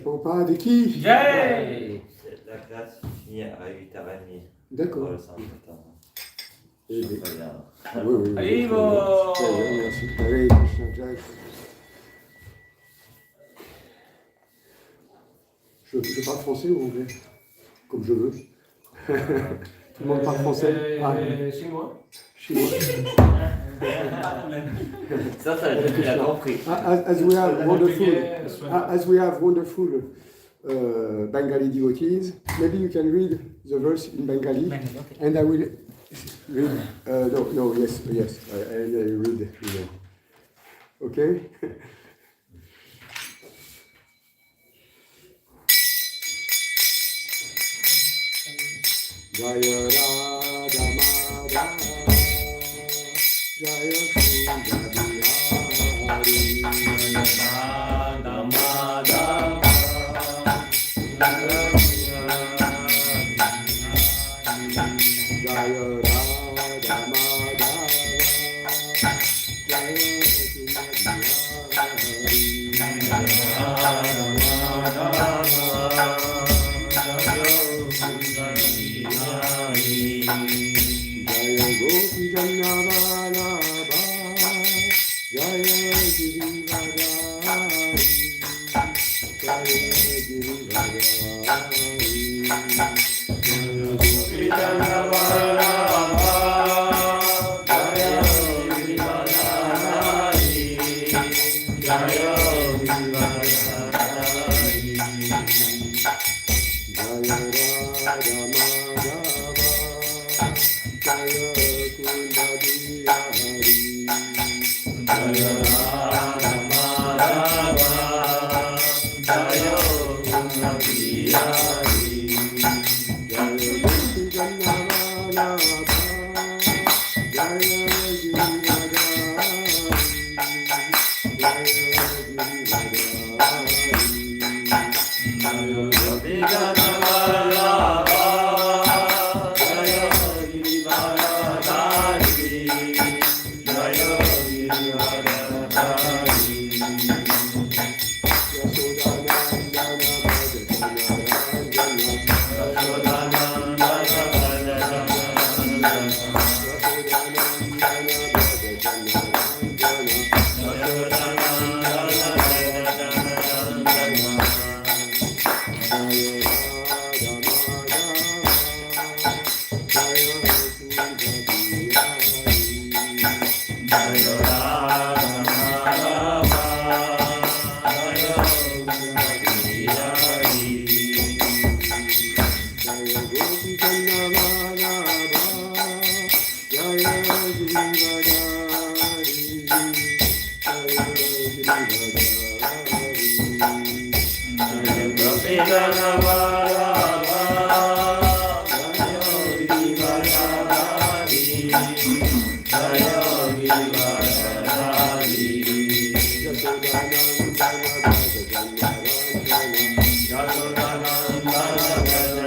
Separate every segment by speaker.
Speaker 1: Prabhupada et qui?
Speaker 2: Jai.
Speaker 3: La classe finit à 8h30.
Speaker 1: D'accord.
Speaker 3: Oui,
Speaker 1: oui.
Speaker 2: Arrivo.
Speaker 1: Merci. Hare Krishna, Jai. Je parle français ou anglais? Comme je veux. Tout le monde parle français?
Speaker 2: Chinois.
Speaker 1: Chinois.
Speaker 3: Ça j'ai bien compris.
Speaker 1: As we have wonderful Bengali devotees, maybe you can read the verse in Bengali,
Speaker 4: okay.
Speaker 1: and I will read. Yes, I read. Okay. Jaya Radha Madhava, Jaya CCAdi,
Speaker 2: Radha Madhava.
Speaker 1: Jaya Radha Madhava, Jaya Gopi Jannavanabha, Jaya Girivadari, Jaya Girivadari, Jaya Gopi Jannavanabha, Jaya Girivadari, Jaya Girivadari, Jaya Radha Madhava, Jaya Kunda Bihari, Jaya Radha Madhava, Jaya Kunda Bihari, Jaya Gopi Jannavanabha, Jaya Girivadari, Jaya Girivadari, Jaya Gopi Jannavanabha, Jaya Girivadari, Jaya Girivadari, Yashodanandana Bhajajanarandana,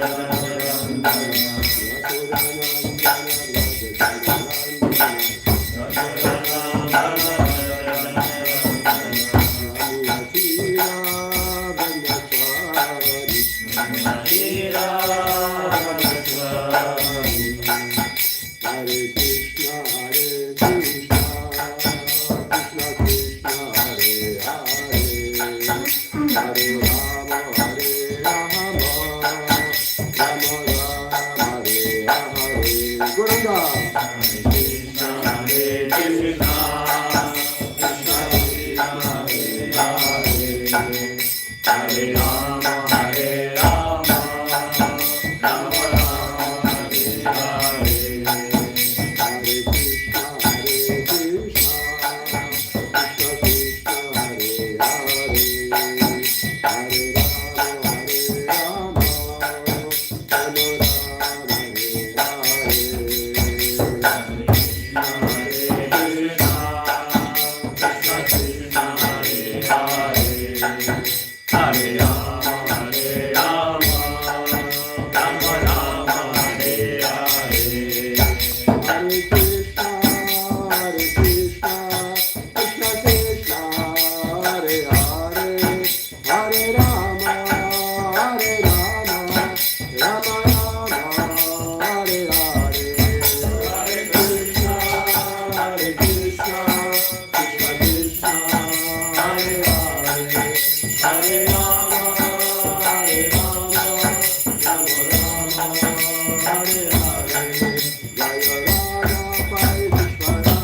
Speaker 1: Jaya Radha Parisisvara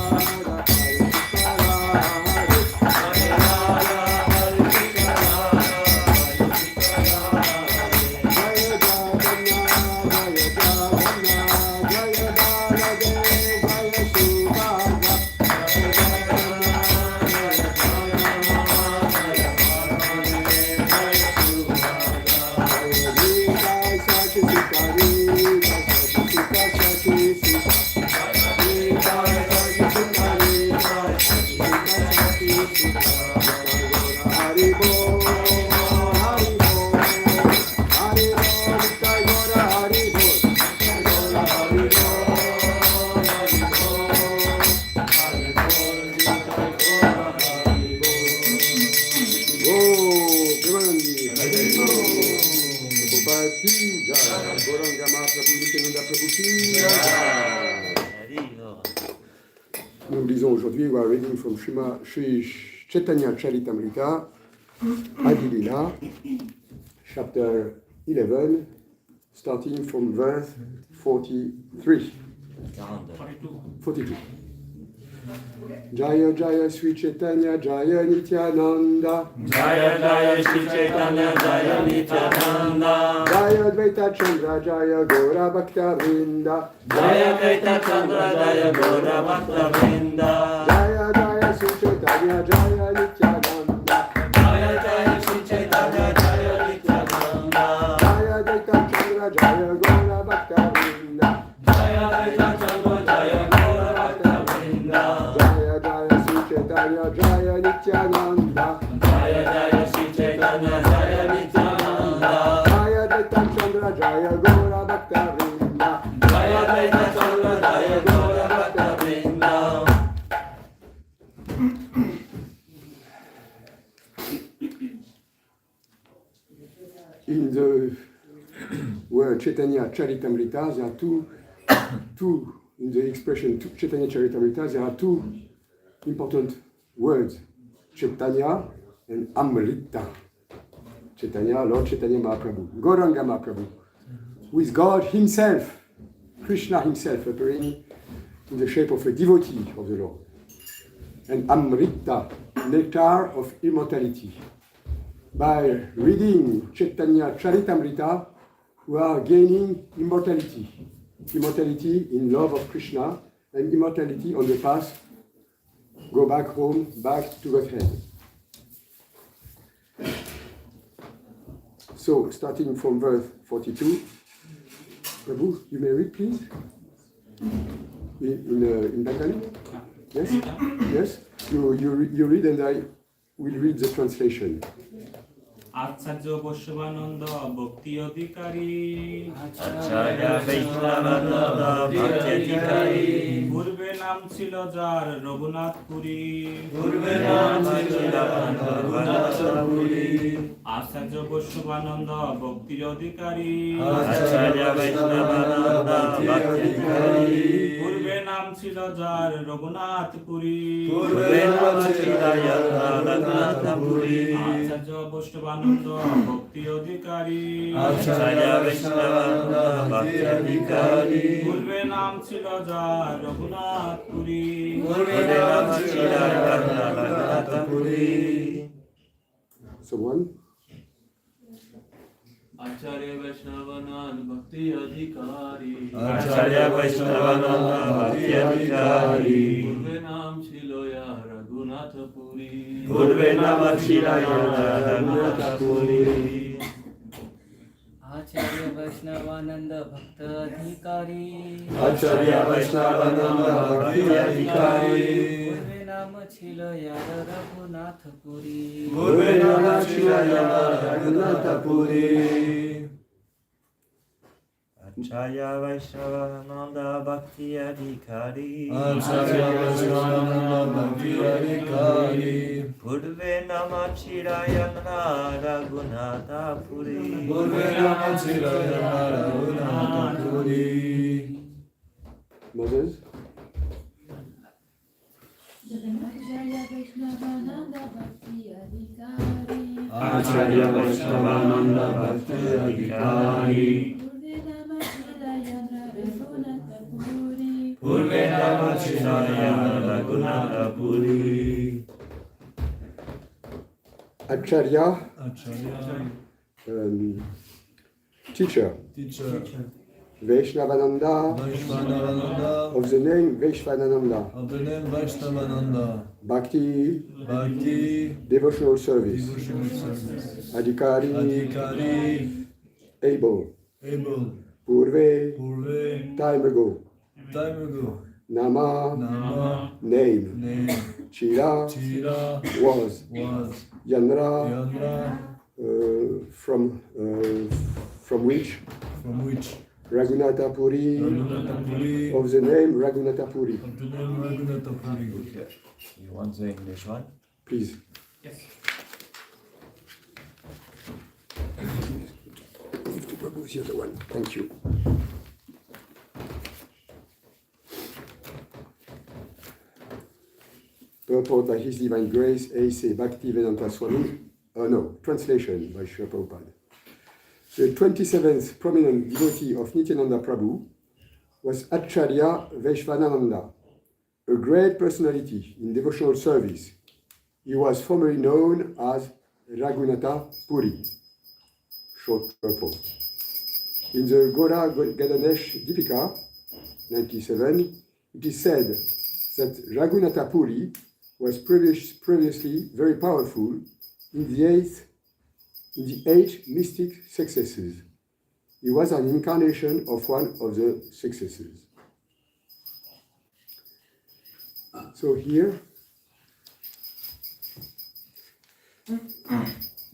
Speaker 1: Nous lisons aujourd'hui, we are reading from Sri Chaitanya Charitamrita, Adi Lila, chapter 11, starting from verse 43. 42. Jaya Jaya Sri Chaitanya Jaya Nityananda
Speaker 2: Jaya Jaya Sri Chaitanya Jaya Nityananda
Speaker 1: Jaya Dvaita Chandra Jaya Gora Bhakta Vrinda
Speaker 2: Jaya Dvaita Chandra Jaya Gora Bhakta Vrinda
Speaker 1: Jaya Jaya Sri Chaitanya Jaya Nityananda
Speaker 2: Jaya Jaya Sri Chaitanya Jaya Nityananda
Speaker 1: Jaya Dvaita Chandra Jaya Gora Bhakta Vrinda
Speaker 2: Jaya Dvaita Chandra Jaya Gora Bhakta Vrinda
Speaker 1: Jaya Jaya Sri Chaitanya Jaya Nityananda
Speaker 2: Jaya Jaya Sri Chaitanya Jaya Nityananda
Speaker 1: Jaya Dvaita Chandra Jaya Gora Bhakta Vrinda
Speaker 2: Jaya Dvaita Chandra Jaya Gora Bhakta Vrinda.
Speaker 1: In the word Chaitanya Charitamrita, there are two in the expression Chaitanya Charitamrita, there are two important words, Chaitanya and Amrita. Chaitanya, Lord Chaitanya Mahaprabhu, Gauranga Mahaprabhu, who is God himself, Krishna himself, appearing in the shape of a devotee of the Lord. And Amrita, nectar of immortality. By reading Chaitanya Charitamrita, we are gaining immortality. Immortality in love of Krishna and immortality on the path, go back home, back to Godhead. So, starting from verse 42, Prabhu, you may read, please? In Bengali? Yes? Yes? You read and I will read the translation.
Speaker 4: আচার্য বৈষ্ণবানন্দ ভক্তি অধিকারী
Speaker 3: আচার্য বৈষ্ণবানন্দ ভক্তি অধিকারী
Speaker 4: পূর্বে নাম ছিল যার রঘুনাথপুরী
Speaker 2: পূর্বে নাম ছিল রঘুনাথপুরী
Speaker 4: আচার্য বৈষ্ণবানন্দ ভক্তি অধিকারী
Speaker 3: আচার্য বৈষ্ণবানন্দ ভক্তি অধিকারী
Speaker 4: পূর্বে নাম ছিল যার রঘুনাথপুরী
Speaker 3: পূর্বে নাম ছিল যার রঘুনাথপুরী
Speaker 4: আচার্য বৈষ্ণবানন্দ ভক্তি অধিকারী
Speaker 3: আচার্য বৈষ্ণবানন্দ ভক্তি অধিকারী
Speaker 4: পূর্বে নাম ছিল যার রঘুনাথপুরী
Speaker 3: পূর্বে নাম ছিল যার রঘুনাথপুরী
Speaker 1: Someone?
Speaker 2: आचार्य वैष्णवानंद भक्ति अधिकारी
Speaker 3: आचार्य वैष्णवानंद भक्ति अधिकारी
Speaker 2: पूर्वे नाम छिलो या रघुनाथपुरी
Speaker 3: पूर्वे नाम छिलो या रघुनाथपुरी
Speaker 5: आचार्य वैष्णवानंद भक्त अधिकारी
Speaker 3: आचार्य वैष्णवानंद भक्ति अधिकारी
Speaker 5: पूर्वे नाम छिल यार रघुनाथपुरी
Speaker 3: पूर्वे नाम छिलो या रघुनाथपुरी आचार्य वैष्णवानंद भक्ति अधिकारी
Speaker 2: आचार्य वैष्णवानंद भक्ति अधिकारी
Speaker 3: पूर्वे नाम छिलो या रघुनाथपुरी
Speaker 2: पूर्वे नाम छिलो या रघुनाथपुरी
Speaker 1: Mothers?
Speaker 6: आचार्य वैष्णवानंद भक्ति अधिकारी
Speaker 2: आचार्य वैष्णवानंद भक्ति अधिकारी
Speaker 6: पूर्वे नाम छिल यार रघुनाथपुरी
Speaker 2: Purve Namah Shivaya Raghunatha Puri.
Speaker 1: Acharya,
Speaker 7: Acharya,
Speaker 1: teacher,
Speaker 7: teacher,
Speaker 1: Vaishnavananda,
Speaker 7: Vaishnavananda,
Speaker 1: of the name Vaishnavananda,
Speaker 7: of the name Vaishnavananda,
Speaker 1: Bhakti,
Speaker 7: Bhakti,
Speaker 1: devotional service,
Speaker 7: devotional service,
Speaker 1: Adhikari,
Speaker 7: Adhikari,
Speaker 1: able,
Speaker 7: able,
Speaker 1: Purve,
Speaker 7: Purve,
Speaker 1: time ago, Nama,
Speaker 7: Nama,
Speaker 1: name,
Speaker 7: name,
Speaker 1: Chira,
Speaker 7: Chira,
Speaker 1: was,
Speaker 7: was,
Speaker 1: Yanra,
Speaker 7: Yandra,
Speaker 1: from which
Speaker 7: from which
Speaker 1: Raghunatha Puri,
Speaker 7: Raghunatha Puri,
Speaker 1: of the name Raghunatha Puri.
Speaker 7: of the name Raghunatha Puri.
Speaker 3: You want the English one?
Speaker 1: Please.
Speaker 4: Yes.
Speaker 1: Give to Prabhu the other one. Thank you. Purport by His Divine Grace, A.C. Bhaktivedanta Swami. Oh no, translation by Srila Prabhupada. The 27th prominent devotee of Nityananda Prabhu was Acharya Vaishvanananda, a great personality in devotional service. He was formerly known as Raghunatha Puri. Short purport. In the Gora Gadanesh Dipika, 97, it is said that Raghunatha Puri was previously very powerful in the eight mystic successes. He was an incarnation of one of the successes. So here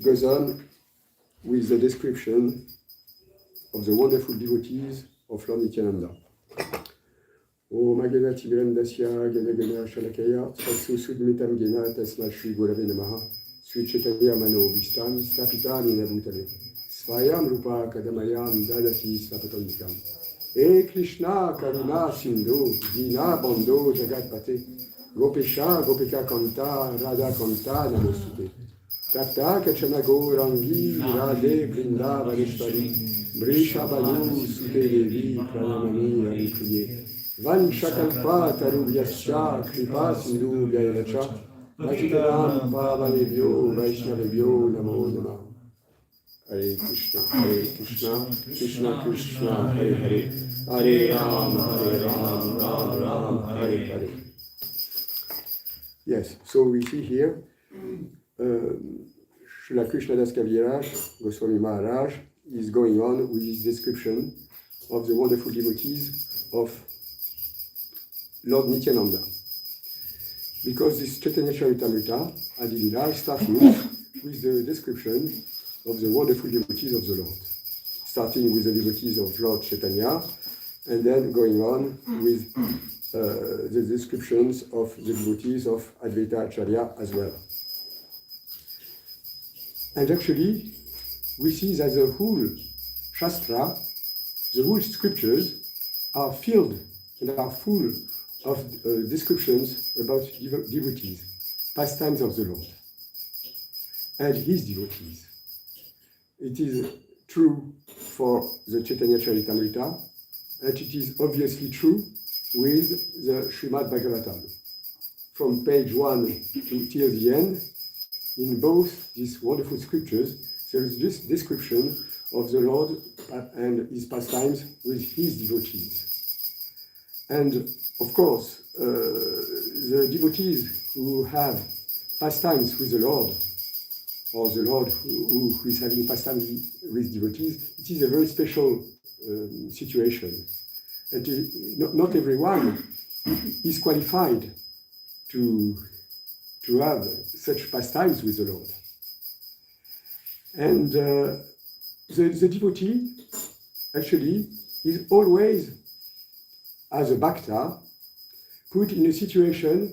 Speaker 1: goes on with the description of the wonderful devotees of Lord Nityananda. Om Agena Tigrandasya Gena Gena Shalakaya Satsu Sudmitam Gena Tasma Shri Gurave Namaha Sri Chaitanya Mano Vistam Stapita Nina Bhutale Svayam Rupa Kadamayam Dadati Svapatamikam E Krishna Karuna Sindhu Dina Bando Jagat Pate Gopesha Gopika Kanta Radha Kanta Namostute Tapta Kachana Gaurangi Radhe Vrinda Vaneshwari Brisha Banu Sute Devi Pranamani Haripriye Van Shakalpa Tarubhyascha Kripa Sindhu Vyayavacha Vachitanam Pavanebhyo Vaishnavebhyo Namo Namah. Hare Krishna, Krishna Krishna, Hare Hare, Hare Ram, Ram Ram, Hare Hare. Yes, so we see here Srila Krishnadas Kaviraj, Goswami Maharaj, is going on with his description of the wonderful devotees of Lord Nityananda. Because this Chaitanya Charitamrita, Adilila, starting with the description of the wonderful devotees of the Lord. Starting with the devotees of Lord Chaitanya, and then going on with the descriptions of the devotees of Advaita Acharya as well. And actually, we see that the whole Shastra, the whole scriptures are filled and are full of descriptions about devotees, pastimes of the Lord, and his devotees. It is true for the Chaitanya Charitamrita, and it is obviously true with the Srimad Bhagavatam. From page 1 till the end, in both these wonderful scriptures, there is this description of the Lord and his pastimes with his devotees. And of course, the devotees who have pastimes with the Lord, or the Lord who is having pastimes with devotees, it is a very special situation. And not everyone is qualified to have such pastimes with the Lord. And the devotee actually is always, as a bhakta, put in a situation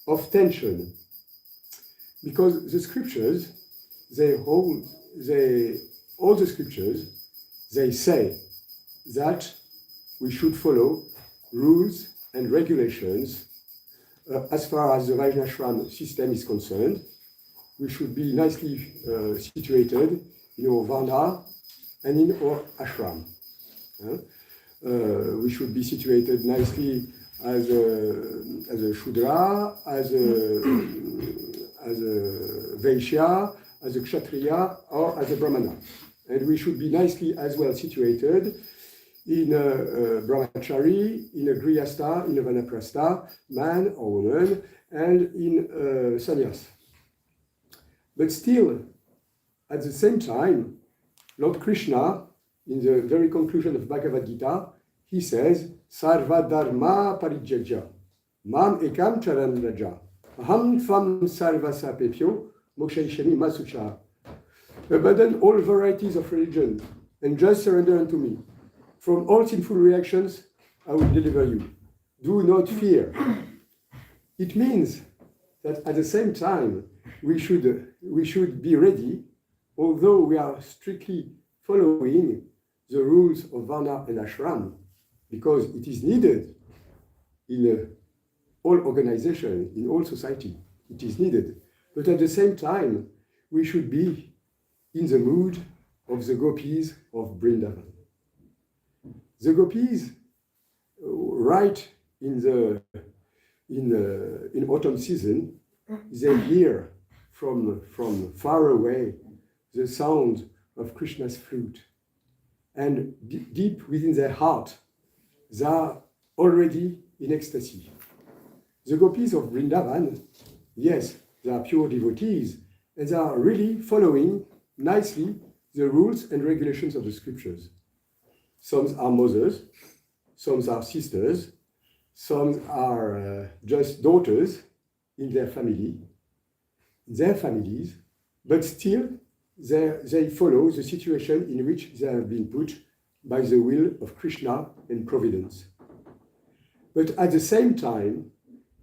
Speaker 1: of tension, because the scriptures, all the scriptures, they say that we should follow rules and regulations as far as the Vaishnashram system is concerned. We should be nicely situated in our Varna and in our ashram. we should be situated nicely as a Shudra, as a Vaishya, as a Kshatriya, or as a Brahmana. And we should be nicely as well situated in a brahmachari, in a grihastha, in a vanaprastha, man or woman, and in sannyas. But still, at the same time, Lord Krishna, in the very conclusion of Bhagavad Gita, he says, Sarva dharma parijajya, mam ekam charan raja, aham tvam sarva sapepyo, mokshaishami masucha. Abandon all varieties of religion and just surrender unto me. From all sinful reactions, I will deliver you. Do not fear. It means that at the same time, we should be ready, although we are strictly following the rules of Varna and Ashram, because it is needed in all organization, in all society. It is needed. But at the same time, we should be in the mood of the gopis of Vrindavan. The gopis, right in autumn season, they hear from far away the sound of Krishna's flute, and deep within their heart, they are already in ecstasy. The gopis of Vrindavan, yes, they are pure devotees, and they are really following nicely the rules and regulations of the scriptures. Some are mothers, some are sisters, some are just daughters in their families, but still they follow the situation in which they have been put by the will of Krishna and Providence. But at the same time,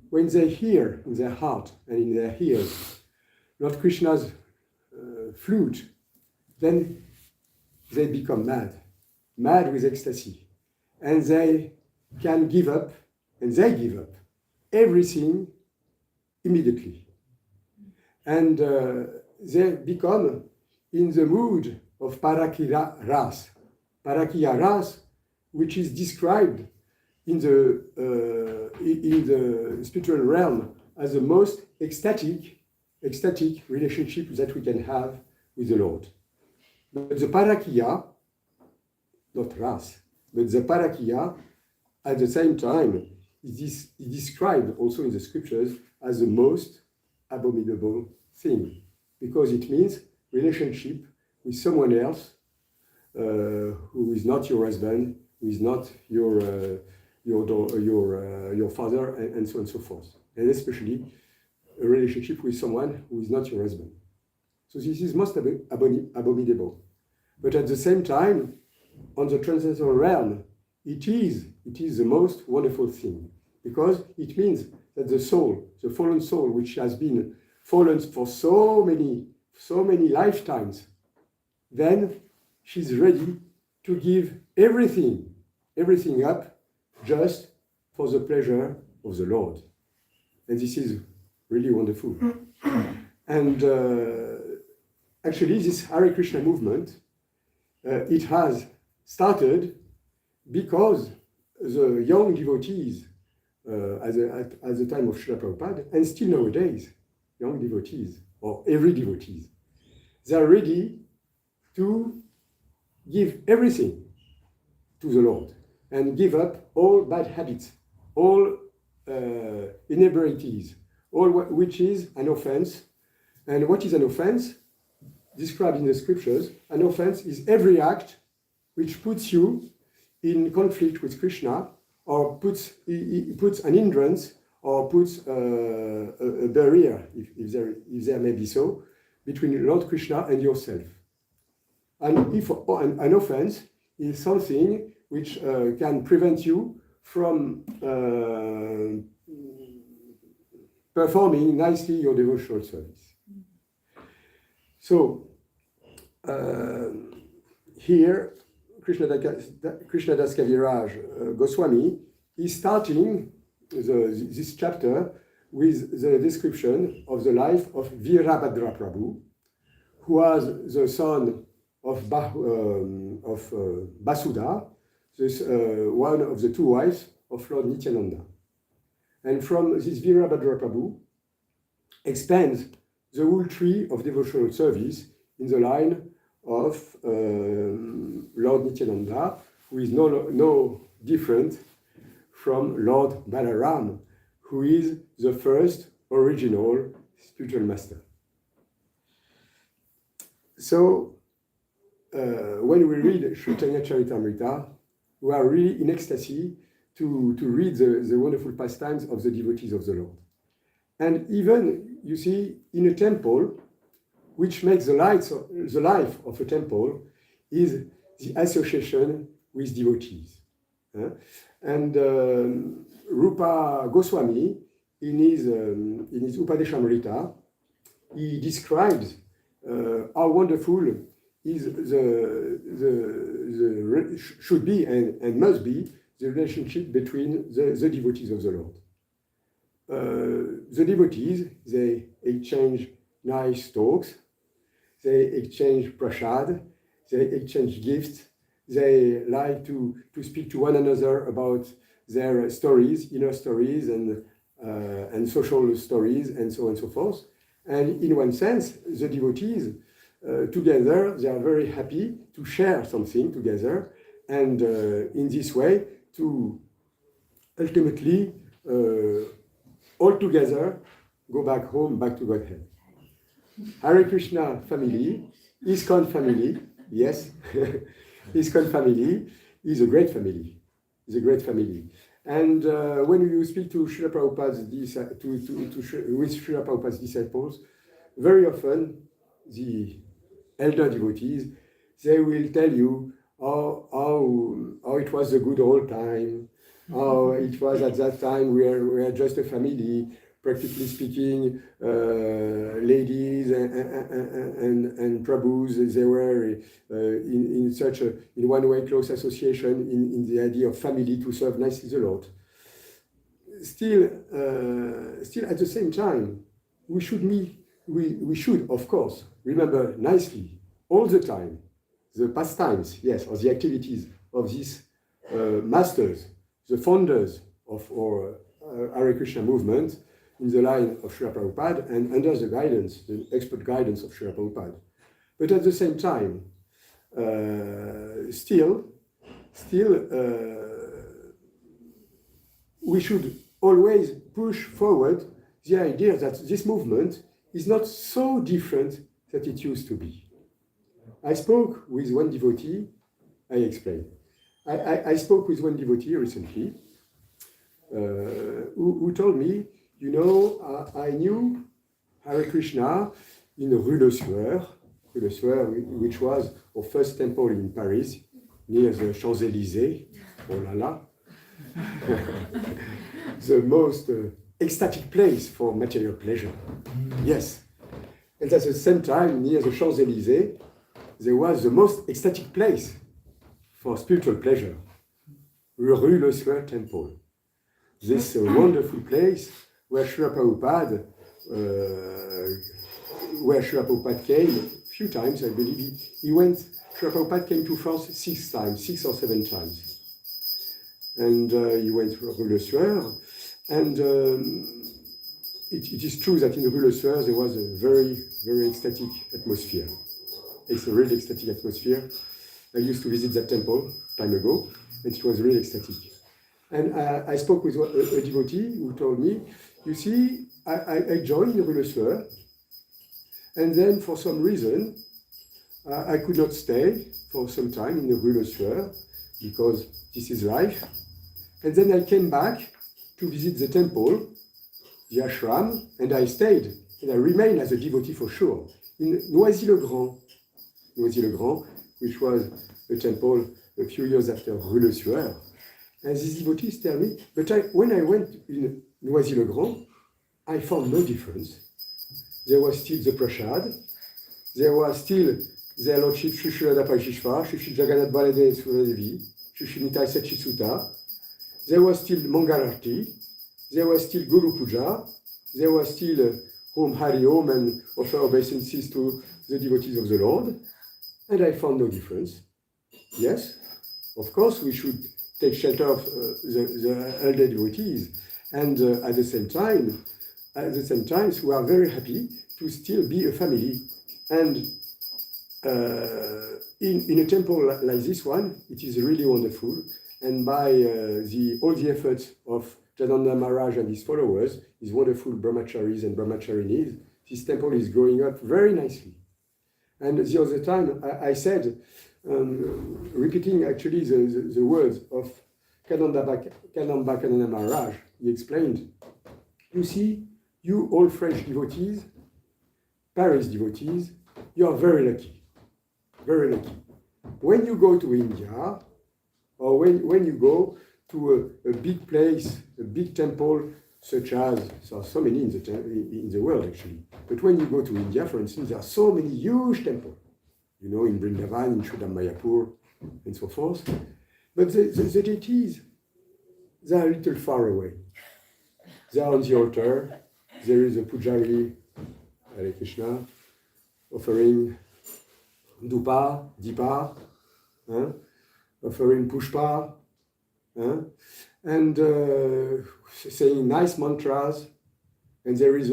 Speaker 1: when they hear in their heart and in their ears Lord Krishna's flute, then they become mad with ecstasy. And they can give up, and they give up everything immediately. And they become in the mood of Parakiya Ras. Parakiya Ras, which is described in the spiritual realm as the most ecstatic relationship that we can have with the Lord. But the Parakiya, not Ras, but the Parakiya, at the same time, is described also in the scriptures as the most abominable thing, because it means relationship with someone else who is not your husband, who is not your father, and so on and so forth, and especially a relationship with someone who is not your husband. So this is most abominable. But at the same time, on the transcendental realm, it is the most wonderful thing, because it means that the soul, the fallen soul, which has been fallen for so many lifetimes, then she's ready to give everything up just for the pleasure of the Lord. And this is really wonderful. And actually, this Hare Krishna movement, it has started because the young devotees at the time of Srila Prabhupada, and still nowadays, young devotees, or every devotees, they are ready to give everything to the Lord and give up all bad habits, all inebriaties, all which is an offense. And what is an offense? Described in the scriptures, an offense is every act which puts you in conflict with Krishna, or puts an hindrance, or puts a barrier, if there may be so, between Lord Krishna and yourself. And if an offense is something which can prevent you from performing nicely your devotional service. So here, Krishnadas Kaviraj Goswami is starting this chapter with the description of the life of Virabhadra Prabhu, who was the son of Basudha, this, one of the two wives of Lord Nityananda. And from this Virabhadra Prabhu expands the whole tree of devotional service in the line of Lord Nityananda, who is no different from Lord Balaram, who is the first original spiritual master. So, when we read Chaitanya Charitamrita, we are really in ecstasy to read the wonderful pastimes of the devotees of the Lord. And even, you see, in a temple, which makes the life of a temple is the association with devotees. And Rupa Goswami, in his Upadeshamrita, he describes how wonderful is should be and must be the relationship between the devotees of the Lord. The devotees, they exchange nice talks, they exchange prasad, they exchange gifts, they like to speak to one another about their stories, inner stories and social stories, and so on and so forth. And in one sense, the devotees together, they are very happy to share something together, and in this way to ultimately all together go back home, back to Godhead. Hare Krishna family, ISKCON family, yes, ISKCON family is a great family. Is a great family. And when you speak to Srila Prabhupada's with Srila Prabhupada's disciples, very often the elder devotees, they will tell you how it was a good old time, how it was at that time we were just a family, practically speaking, ladies and Prabhus, they were in such a, in one way, close association in the idea of family to serve nicely the Lord. Still at the same time, we should, of course, remember nicely all the time the pastimes, yes, or the activities of these masters, the founders of our Hare Krishna movement, in the line of Srila Prabhupada and under the guidance, the expert guidance of Srila Prabhupada. But at the same time, still, we should always push forward the idea that this movement is not so different that it used to be. I spoke with one devotee, I explained. I spoke with one devotee recently who told me, you know, I knew Hare Krishna in Rue Le Sueur, which was our first temple in Paris, near the Champs-Élysées. Oh la la. The most ecstatic place for material pleasure. Yes. And at the same time, near the Champs-Élysées, there was the most ecstatic place for spiritual pleasure, Rue Le Sueur Temple. This wonderful place where Srila Prabhupada came a few times, I believe. Srila Prabhupada came to France 6 or 7 times. And he went to Rue Le Sueur. And it is true that in Rue Le Sueur there was a very, very ecstatic atmosphere. It's a really ecstatic atmosphere. I used to visit that temple time ago, and it was really ecstatic. And I spoke with a devotee who told me, you see, I joined Rue Le Sueur, and then for some reason, I could not stay for some time in Rue Le Sueur, because this is life. And then I came back to visit the temple, the ashram, and I stayed, and I remained as a devotee for sure, in Noisy-le-Grand, which was a temple a few years after Rue Le Sueur. And these devotees tell me, but when I went in Noisy-le-Grand, I found no difference. There was still the prasad, there was still their Lordship Shri Radha Parisisvara, Shri Jagannath Baladev Suradevi, Shri Nitai Satchisuta. There was still Mangalarti, there was still Guru Puja, there was still Om Hari Om and offer obeisances to the devotees of the Lord. And I found no difference. Yes, of course, we should take shelter of the elder devotees, and at the same time, we are very happy to still be a family. And in a temple like this one, it is really wonderful. And by all the efforts of Jananda Maharaj and his followers, his wonderful brahmacharis and brahmacharinis, this temple is growing up very nicely. And the other time, I said, repeating actually the words of Kanamba Maharaj, he explained, you see, you all French devotees, Paris devotees, you are very lucky, very lucky. When you go to India, or when you go to a big place, a big temple, such as, there are so many in the world actually, but when you go to India, for instance, there are so many huge temples, you know, in Vrindavan, in Sridham Mayapur, and so forth. But the deities, they are a little far away. They are on the altar. There is a pujari, Hare Krishna, offering dipa, offering pushpa, and saying nice mantras. And there is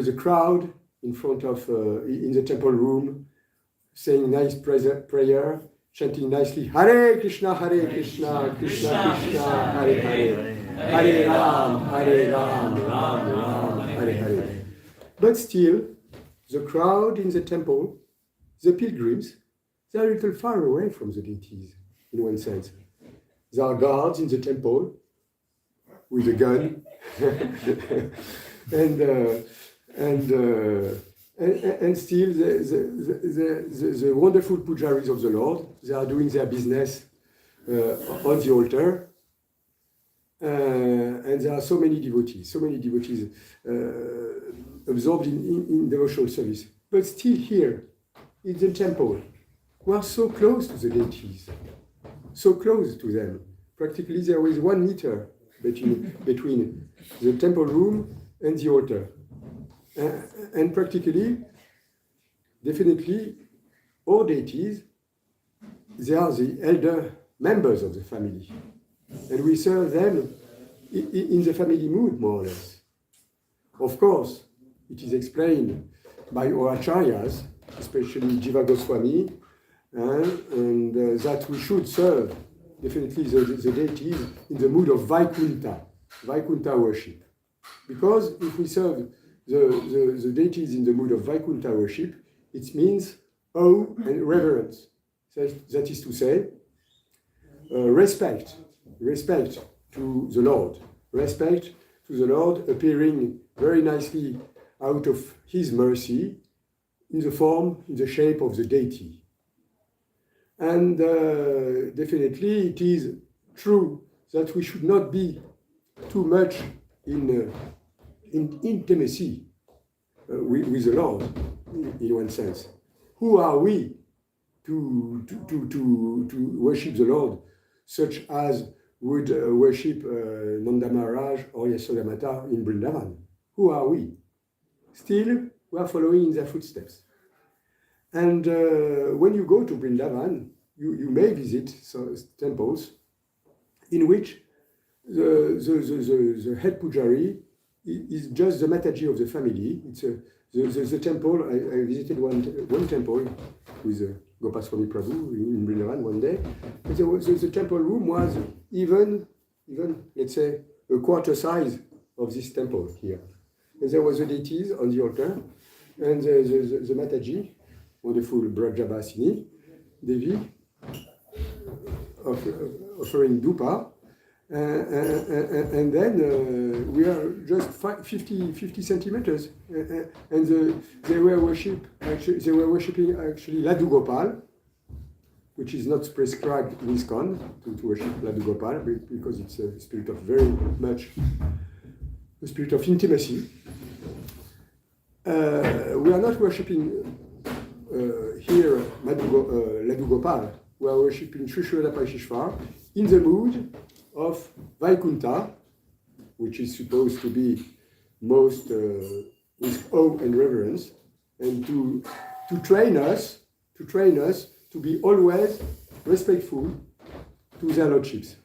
Speaker 1: a crowd in front of in the temple room, saying nice prayer, chanting nicely Hare Krishna, Krishna Krishna, Hare Hare, Hare Ram, Ram Ram, Hare Hare. But still, the crowd in the temple, the pilgrims, they are a little far away from the deities, in one sense. There are guards in the temple with a gun, and still the wonderful pujaris of the Lord, they are doing their business on the altar, and there are so many devotees absorbed in devotional service. But still here, in the temple, we are so close to the deities, so close to them. Practically there is 1 meter between the temple room and the altar. And practically, definitely, all deities, they are the elder members of the family. And we serve them in the family mood, more or less. Of course, it is explained by our acharyas, especially Jiva Goswami, and that we should serve definitely the deities in the mood of Vaikuntha worship. Because if we serve the deities in the mood of Vaikuntha worship, it means awe and reverence. That is to say, respect to the Lord. Respect to the Lord appearing very nicely out of His mercy in the shape of the deity. And definitely it is true that we should not be too much in intimacy with the Lord, in one sense. Who are we to worship the Lord, such as would worship Nanda Maharaj or Yasoda Mata in Vrindavan? Who are we? Still, we are following in their footsteps. And when you go to Vrindavan, you may visit some temples in which the head pujari is just the Mataji of the family. It's the temple. I visited one temple with Gopaswami Prabhu in Vrindavan one day. And the temple room was even let's say a quarter size of this temple here. And there was the deities on the altar, and the Mataji, wonderful Brajabhasini Devi, offering dupa. And then we are just 50 centimeters, and they were worshiping actually Laddu Gopal, which is not prescribed in ISKCON to worship Laddu Gopal, because it's a spirit of very much a spirit of intimacy. We are not worshiping here Laddu Gopal. We are worshiping Radha Parisisvara in the mood of Vaikuntha, which is supposed to be most with awe and reverence, and to train us to be always respectful to their lordships.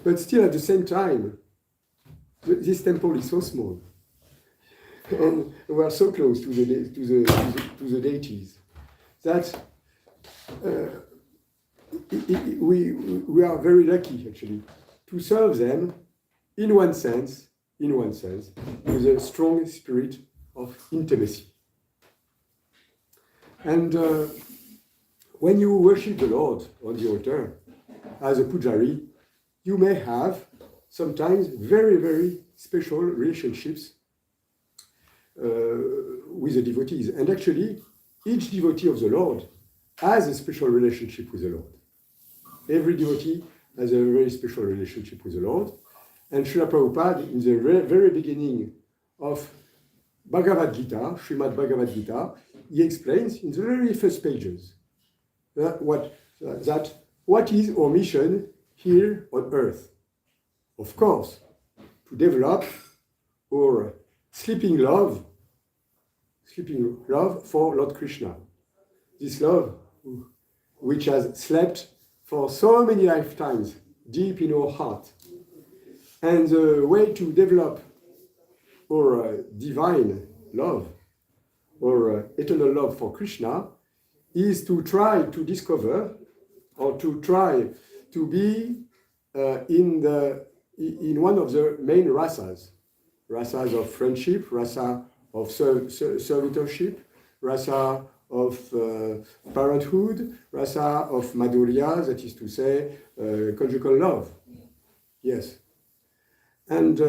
Speaker 1: But still, at the same time, this temple is so small, and we are so close to the deities that we are very lucky, actually, to serve them in one sense, with a strong spirit of intimacy. And when you worship the Lord on the altar as a pujari, you may have sometimes very, very special relationships with the devotees. And actually, each devotee of the Lord has a special relationship with the Lord. Every devotee has a very special relationship with the Lord. And Srila Prabhupada, in the very beginning of Bhagavad Gita, Srimad Bhagavad Gita, he explains in the very first pages what is our mission here on earth. Of course, to develop our sleeping love for Lord Krishna. This love which has slept for so many lifetimes deep in our heart. And the way to develop our divine love, or eternal love for Krishna, is to try to discover, or to try to be in one of the main rasas of friendship, rasa of servitorship, rasa of parenthood, rasa of madhurya, that is to say, conjugal love. Yes. And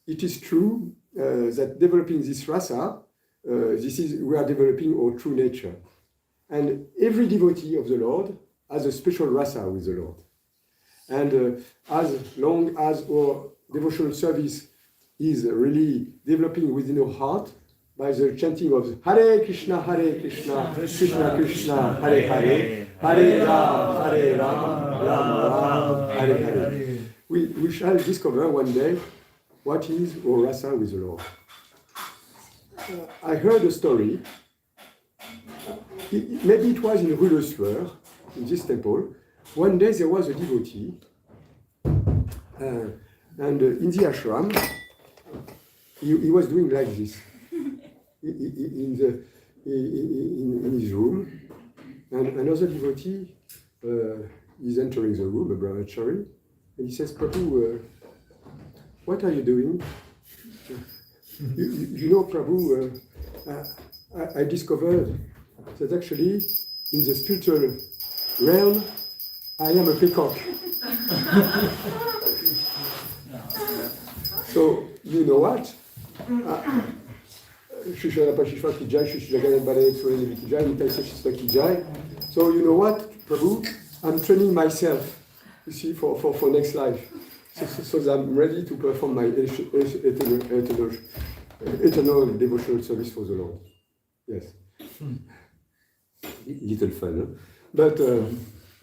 Speaker 1: it is true that developing this rasa, we are developing our true nature. And every devotee of the Lord has a special rasa with the Lord. And as long as our devotional service is really developing within our heart by the chanting of Hare Krishna, Krishna Krishna, Hare Hare, Hare Ram, Ram Ram, Hare Hare, we shall discover one day what is our rasa with the Lord. I heard a story, maybe it was in Rue Le Sueur, in this temple. One day there was a devotee, and in the ashram, he was doing like this, in his room, and another devotee is entering the room, a brahmachari, and he says, Prabhu, what are you doing? You know, Prabhu, I discovered that actually in the spiritual realm, I am a peacock. So, you know what? So, you know what, Prabhu? I'm training myself, you see, for next life. So that I'm ready to perform my eternal devotional service for the Lord. Yes. Little fun, huh? But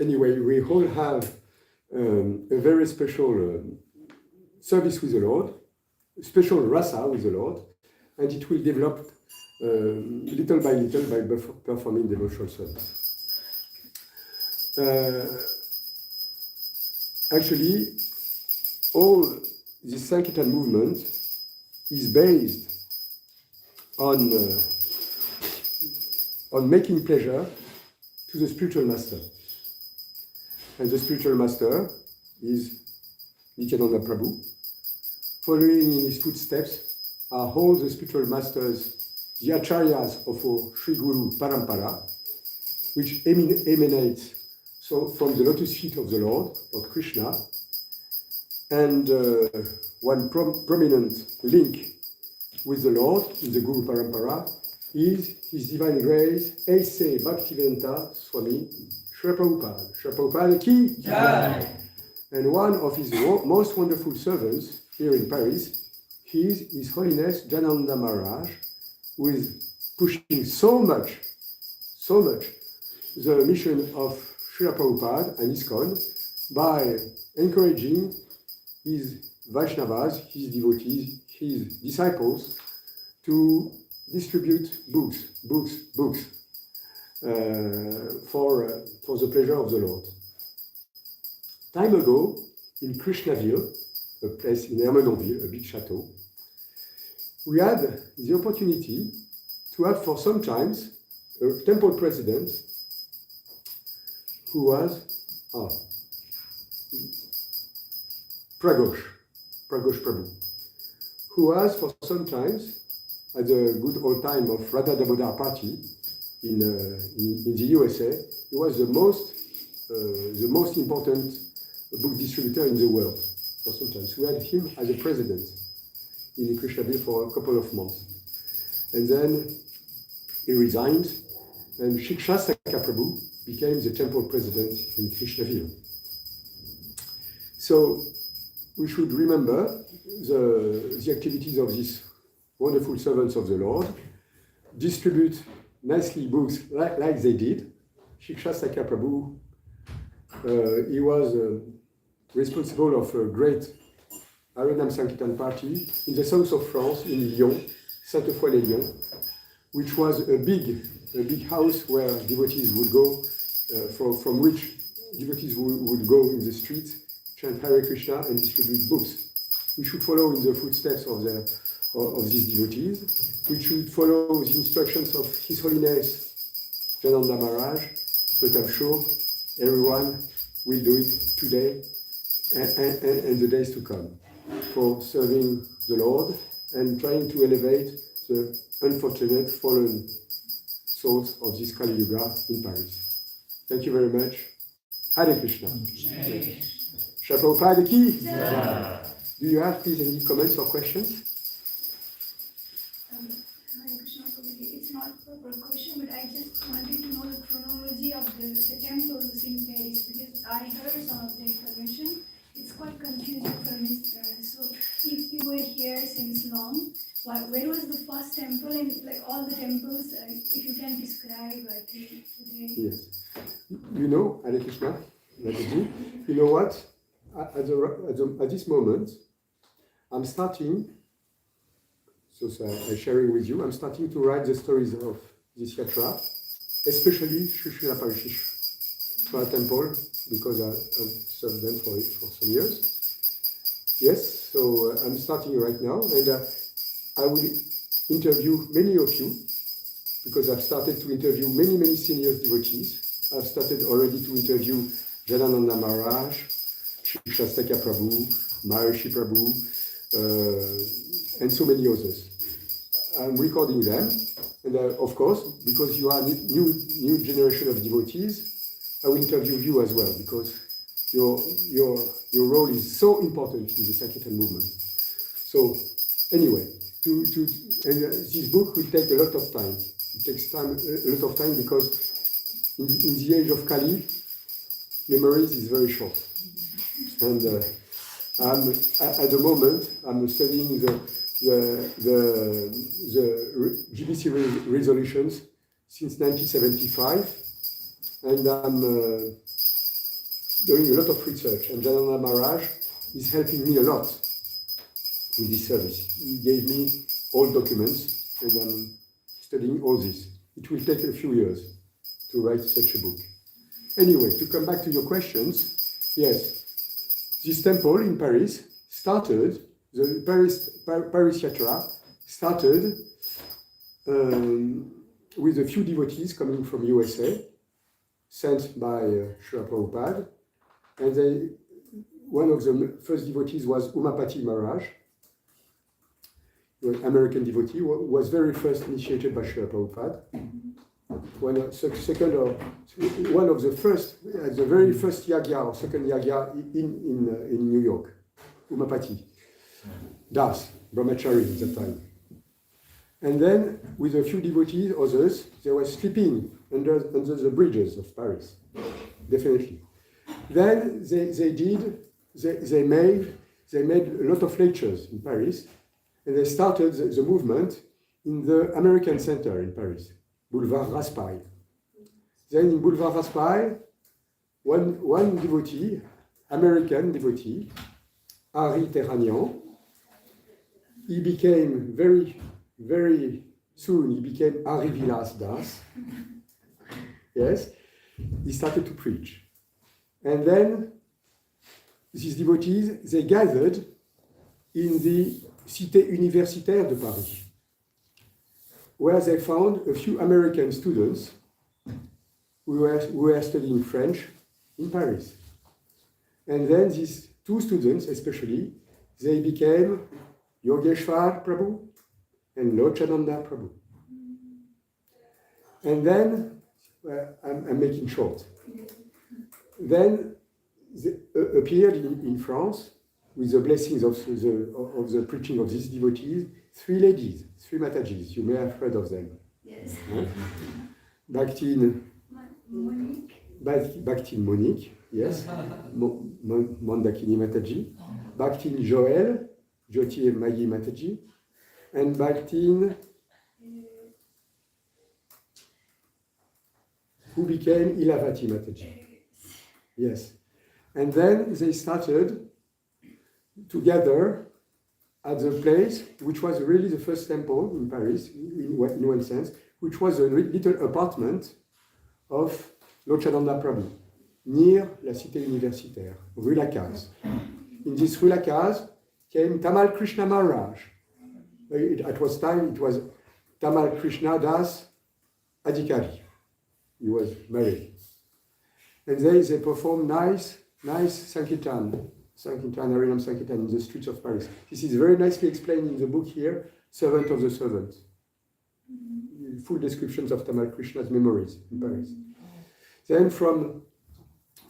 Speaker 1: anyway, we all have a very special service with the Lord, special rasa with the Lord, and it will develop little by little by performing devotional service. Actually, all this Sankirtan movement is based on making pleasure to the spiritual master. And the spiritual master is Nityananda Prabhu. Following in his footsteps are all the spiritual masters, the acharyas of our Sri Guru Parampara, which emanates from the lotus feet of the Lord Krishna. And one prominent link with the Lord in the Guru Parampara is His Divine Grace, A.C. Bhaktivedanta Swami Srila Prabhupada. Srila Prabhupada ki Jai. And one of his most wonderful servants here in Paris is His Holiness Jananda Maharaj, who is pushing so much the mission of Srila Prabhupada and ISKCON by encouraging his Vaishnavas, his devotees, his disciples to distribute books for the pleasure of the Lord. time ago, in Krishnaville, a place in Hermenonville, a big chateau, we had the opportunity to have for some times a temple president who was Prabhu, who was for some times at the good old time of Radha Party in the USA. He was the most important book distributor in the world for some time. We had him as a president in Krishnaville for a couple of months. And then he resigned, and Shikshasaka Prabhu became the temple president in Krishnaville. So we should remember the activities of these wonderful servants of the Lord, distribute nicely books like they did. Shikshasaka Prabhu, he was responsible of a great Harinam Sankirtan party in the south of France, in Lyon, Sainte-Foy-les-Lyons, which was a big house where devotees would go, from which devotees would go in the streets, chant Hare Krishna and distribute books. We should follow in the footsteps of these devotees. We should follow the instructions of His Holiness Jananda Maharaj, but I'm sure everyone will do it today and the days to come for serving the Lord and trying to elevate the unfortunate fallen souls of this Kali Yuga in Paris. Thank you very much. Hare Krishna. Shri Prabhupada ki. Do you have, please, any comments or questions?
Speaker 8: Hare Krishna, it's not a proper question, but I just wanted to know the chronology of the temples in Paris, because I heard some of the information. It's quite confusing for me. So if you were here since long, where was the first temple and like all the temples, if you can describe today?
Speaker 1: Yes. You know, Hare Krishna, you know what? At this moment, I'm starting, I'm sharing with you, I'm starting to write the stories of this yatra, especially Radha Parisisvara Temple, because I've served them for some years. Yes, so I'm starting right now, and I will interview many of you, because I've started to interview many senior devotees. I've started already to interview Janananda Maharaj, Shastaka Prabhu, Maharishi Prabhu, and so many others. I'm recording them, and of course, because you are new generation of devotees, I will interview you as well, because your role is so important in the Sankirtan movement. So anyway, this book will take a lot of time. It takes a lot of time, because in the age of Kali, memories is very short. And at the moment, I'm studying the GBC resolutions since 1975, and I'm doing a lot of research. And Jananda Maharaj is helping me a lot with this service. He gave me all documents, and I'm studying all this. It will take a few years to write such a book. Anyway, to come back to your questions, yes. This temple in Paris started, the Paris Yatra started with a few devotees coming from USA, sent by Srila Prabhupada, and one of the first devotees was Umapati Maharaj, an American devotee, who was very first initiated by Srila Prabhupada. One of the very first yagya or second yagya in New York, Umapati Das, Brahmachari at that time. And then, with a few devotees, others, they were sleeping under the bridges of Paris, definitely. Then they made a lot of lectures in Paris, and they started the movement in the American Center in Paris, Boulevard Raspail. Then in Boulevard Raspail, one devotee, American devotee, Hari Terranian, he became very soon, he became Hari Vilas Das. Yes, he started to preach. And then these devotees, they gathered in the Cité Universitaire de Paris, where they found a few American students who were studying French in Paris. And then these two students, especially, they became Yogeshwar Prabhu and Lochananda Prabhu. And then, I'm making short. Then they appeared in France with the blessings of the preaching of these devotees, three ladies, three Matajis. You may have heard of them.
Speaker 8: Yes.
Speaker 1: Bhaktin
Speaker 8: Monique.
Speaker 1: Monique, yes. Mandakini Mataji. Bhaktin Joël, Jyoti and Maggie Mataji. And Bhaktin, who became Ilavati Mataji. Yes. And then they started together at the place which was really the first temple in Paris, in one sense, which was a little apartment of Lochananda Prabhu, near la Cité Universitaire, Rue Lacaze. In this Rue Lacaze came Tamal Krishna Maharaj. At was time, it was Tamal Krishna Das Adhikari. He was married. And they performed nice Sankirtan, Harinam Sankirtan in the streets of Paris. This is very nicely explained in the book here, Servant of the Servant. Full descriptions of Tamal Krishna's memories in Paris. Then from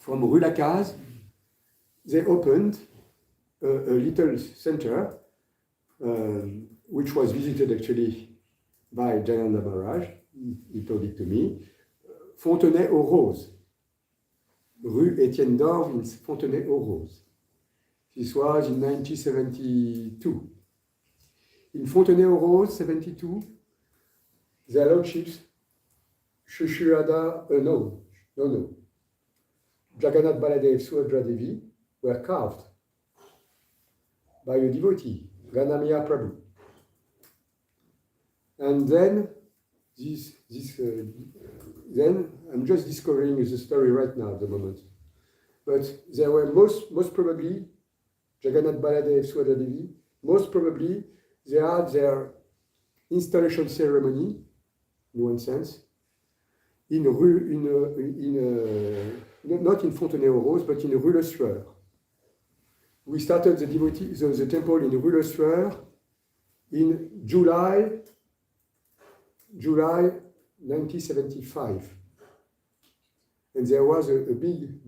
Speaker 1: Rue Lacaze, they opened a little center, which was visited actually by Jayananda Maharaj. He told it to me. Fontenay-aux-Roses. Rue Étienne d'Orve in Fontenay-aux-Roses. This was in 1972. In Fontenay-aux-Roses, 72, their lordships, CCAdi, no. Jagannath Baladev, Subhadra Devi were carved by a devotee, Ganamiya Prabhu. And then then I'm just discovering the story right now at the moment. But there were most probably Jagannath Baladev, Subhadra Devi, most probably they had their installation ceremony, in one sense, not in Fontenay-aux-Roses, but in Rue Le Sueur. We started the temple in Rue Le Sueur in July 1975. And there was a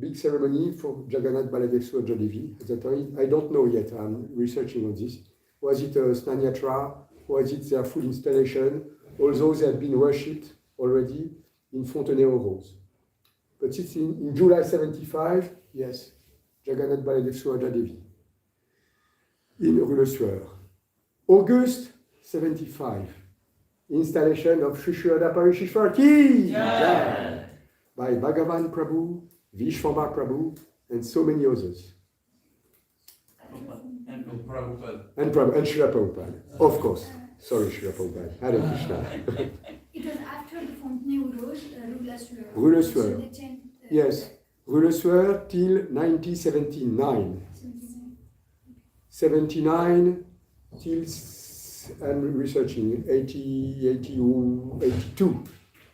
Speaker 1: big ceremony for Jagannath Baladev Subhadra Devi at that time. I don't know yet, I'm researching on this. Was it a Snanyatra? Was it their full installation? Although they had been worshipped already in Fontenay-aux-Roses. But it's in July 75, yes, Jagannath Baladev Subhadra Devi in Rue Le Sueur. August 75, installation of Radha Parisisvara Mandir by Bhagavan Prabhu, Vishwambara Prabhu, and so many others.
Speaker 2: And Prabhupada.
Speaker 1: And Srila Prabhupada, of course. Sorry, Srila Prabhupada. Hare Krishna.
Speaker 8: It was after the Fontenay-aux-Roses, Rue La Sueur.
Speaker 1: Rue Le Sueur.
Speaker 8: So they changed,
Speaker 1: Yes, Rue Le Sueur till 1979. 79 till, I'm researching, 82.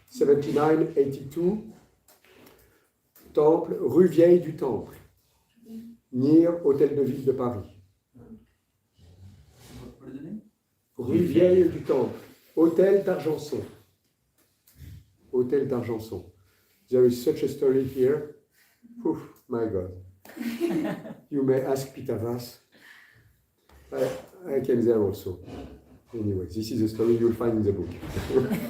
Speaker 1: 79, 82. Temple, rue Vieille du Temple, near Hôtel de Ville de Paris.
Speaker 2: What is the name?
Speaker 1: Rue Vieille du Temple, Hôtel d'Argenson. Hôtel d'Argenson. There is such a story here. Whew, my God. You may ask Pitavas. I came there also. Anyway, this is a story you'll find in the book.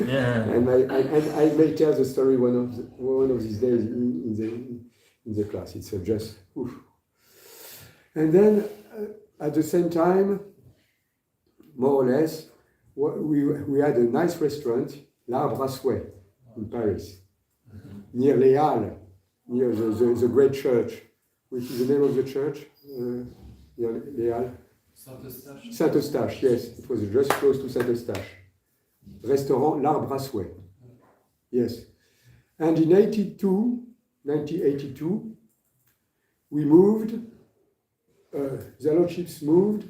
Speaker 3: Yeah.
Speaker 1: And I may tell the story one of these days in the class. It's just. Oof. And then at the same time, more or less, we had a nice restaurant, L'Arbre à Souhait, in Paris, near Les Halles, near the great church. Which is the name of the church? Near Les Halles. Saint-Eustache, yes. It was just close to Saint-Eustache. Restaurant L'Arbre à Souhait. Yes. And in 1982, we moved the lordships moved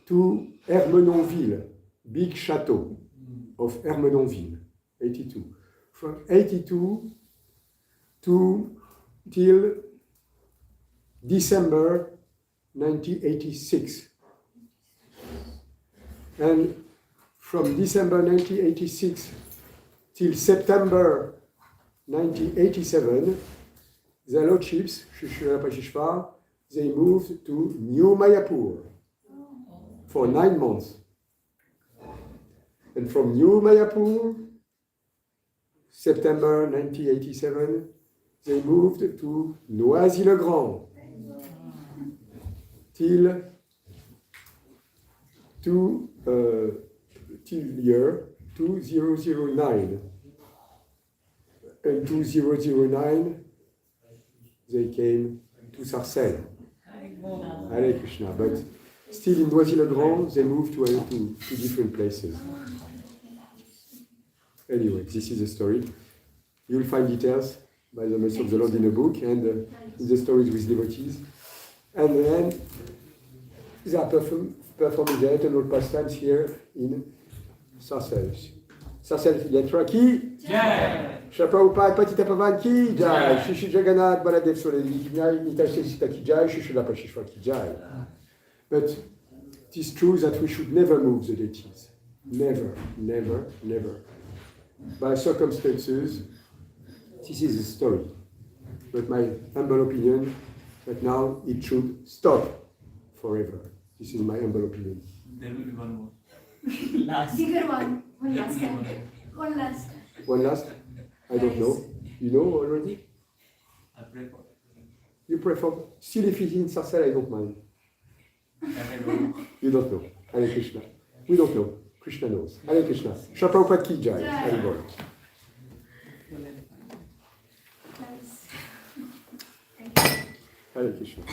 Speaker 1: to Ermenonville, big chateau of Ermenonville, 82. From 82 till December 1986. And from December 1986 till September 1987, the lordships, Radha Parisisvara, they moved to New Mayapur for 9 months. And from New Mayapur, September 1987, they moved to Noisy-le-Grand till year 2009. And 2009, they came to Sarcelles. Hare Krishna. But still in Noisy-le-Grand, they moved to different places. Anyway, this is the story. You'll find details by the mercy of the Lord in a book and in the stories with devotees. And then they are performing the eternal pastimes here in Sarcelles. Sarcelles Yatra ki Jai! Shri Prabhupada Patita Pavan ki Jai! Shri Shri Jagannath Baladev Soleli ki Jai! Nitashi Sita ki Jai! Shri Srila Parisisvara ki Jai! But it is true that we should never move the deities. Never, never, never. By circumstances, this is the story. But my humble opinion that now it should stop forever. This is my humble opinion.
Speaker 4: There will be one more.
Speaker 8: Bigger one. One last time. One last.
Speaker 1: One last? I don't know. You know already?
Speaker 4: I pray for
Speaker 1: You pray for? Still if it's in Sarcelles, I don't mind.
Speaker 4: I don't know.
Speaker 1: You don't know. Hare Krishna. We don't know. Krishna knows. Hare Krishna. Shri Prabhupada ki Jai. Hare Bol.
Speaker 8: Nice.
Speaker 1: Hare Krishna.